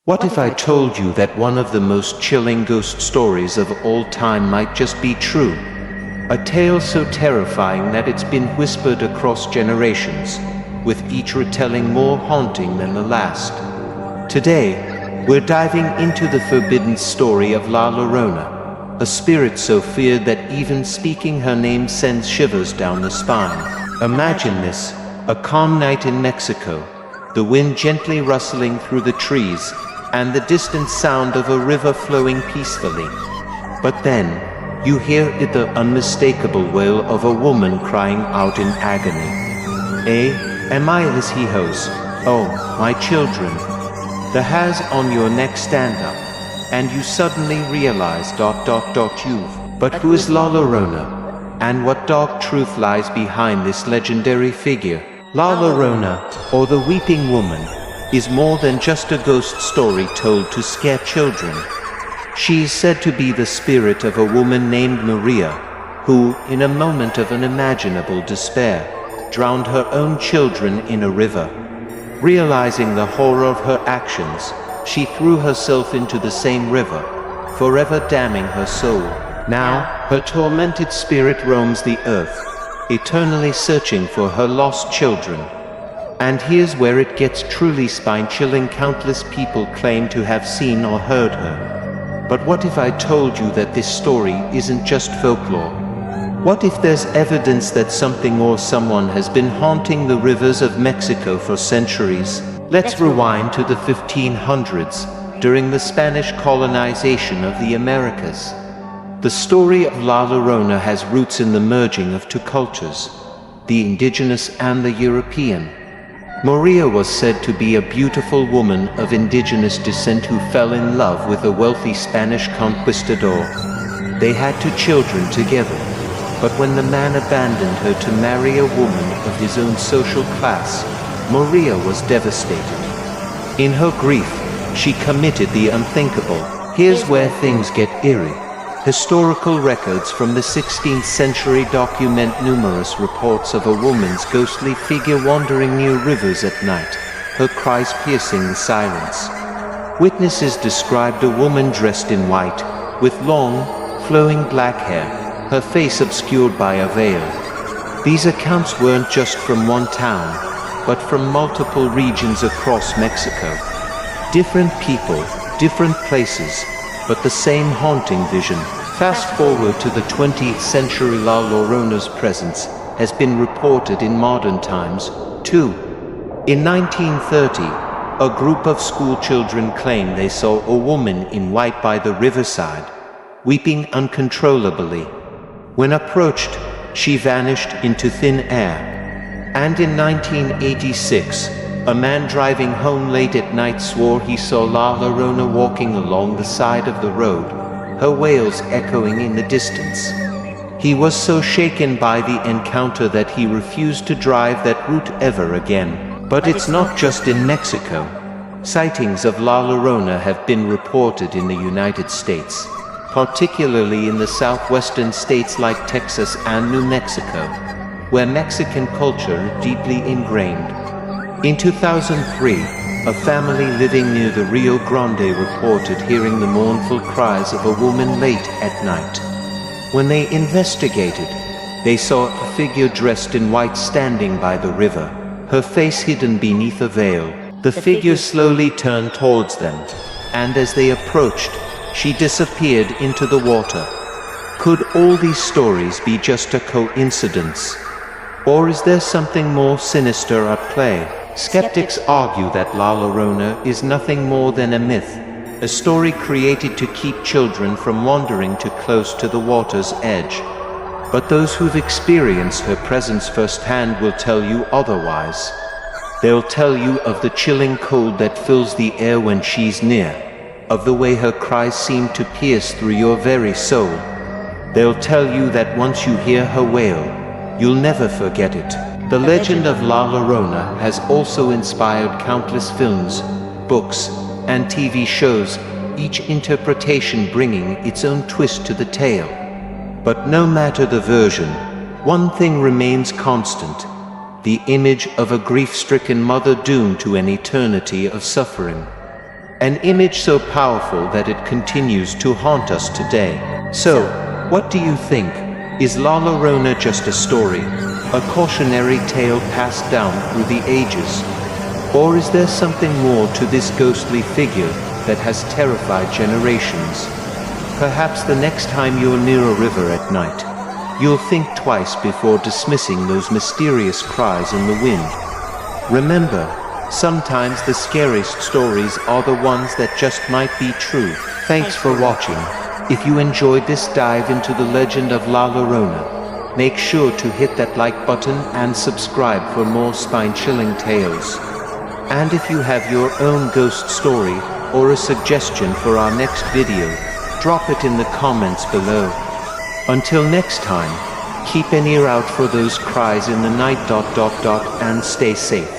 What if I told you that one of the most chilling ghost stories of all time might just be true? A tale so terrifying that it's been whispered across generations, with each retelling more haunting than the last. Today, we're diving into the forbidden story of La Llorona, a spirit so feared that even speaking her name sends shivers down the spine. Imagine this, a calm night in Mexico, the wind gently rustling through the trees, and the distant sound of a river flowing peacefully. But then, you hear the unmistakable wail of a woman crying out in agony. Am I his he-hoes? Oh, my children. The hairs on your neck stand up, and you suddenly realize ... But who is La Llorona? And what dark truth lies behind this legendary figure? La Llorona, or the Weeping Woman, is more than just a ghost story told to scare children. She is said to be the spirit of a woman named Maria, who, in a moment of unimaginable despair, drowned her own children in a river. Realizing the horror of her actions, she threw herself into the same river, forever damning her soul. Now, her tormented spirit roams the earth, eternally searching for her lost children. And here's where it gets truly spine-chilling. Countless people claim to have seen or heard her. But what if I told you that this story isn't just folklore? What if there's evidence that something or someone has been haunting the rivers of Mexico for centuries? Let's rewind to the 1500s, during the Spanish colonization of the Americas. The story of La Llorona has roots in the merging of two cultures, the indigenous and the European. Maria was said to be a beautiful woman of indigenous descent who fell in love with a wealthy Spanish conquistador. They had two children together, but when the man abandoned her to marry a woman of his own social class, Maria was devastated. In her grief, she committed the unthinkable. Here's where things get eerie. Historical records from the 16th century document numerous reports of a woman's ghostly figure wandering near rivers at night, her cries piercing the silence. Witnesses described a woman dressed in white, with long, flowing black hair, her face obscured by a veil. These accounts weren't just from one town, but from multiple regions across Mexico. Different people, different places, but the same haunting vision. Fast forward to the 20th century, La Llorona's presence has been reported in modern times, too. In 1930, a group of school children claimed they saw a woman in white by the riverside, weeping uncontrollably. When approached, she vanished into thin air. And in 1986, a man driving home late at night swore he saw La Llorona walking along the side of the road, her wails echoing in the distance. He was so shaken by the encounter that he refused to drive that route ever again. But it's not just in Mexico. Sightings of La Llorona have been reported in the United States, particularly in the southwestern states like Texas and New Mexico, where Mexican culture is deeply ingrained. In 2003, a family living near the Rio Grande reported hearing the mournful cries of a woman late at night. When they investigated, they saw a figure dressed in white standing by the river, her face hidden beneath a veil. The figure slowly turned towards them, and as they approached, she disappeared into the water. Could all these stories be just a coincidence? Or is there something more sinister at play? Skeptics argue that La Llorona is nothing more than a myth, a story created to keep children from wandering too close to the water's edge. But those who've experienced her presence firsthand will tell you otherwise. They'll tell you of the chilling cold that fills the air when she's near, of the way her cries seem to pierce through your very soul. They'll tell you that once you hear her wail, you'll never forget it. The legend of La Llorona has also inspired countless films, books, and TV shows, each interpretation bringing its own twist to the tale. But no matter the version, one thing remains constant: the image of a grief-stricken mother doomed to an eternity of suffering. An image so powerful that it continues to haunt us today. So, what do you think? Is La Llorona just a story, a cautionary tale passed down through the ages? Or is there something more to this ghostly figure that has terrified generations? Perhaps the next time you're near a river at night, you'll think twice before dismissing those mysterious cries in the wind. Remember, sometimes the scariest stories are the ones that just might be true. Thanks for watching. If you enjoyed this dive into the legend of La Llorona, make sure to hit that like button and subscribe for more spine-chilling tales. And if you have your own ghost story or a suggestion for our next video, drop it in the comments below. Until next time, keep an ear out for those cries in the night. And stay safe.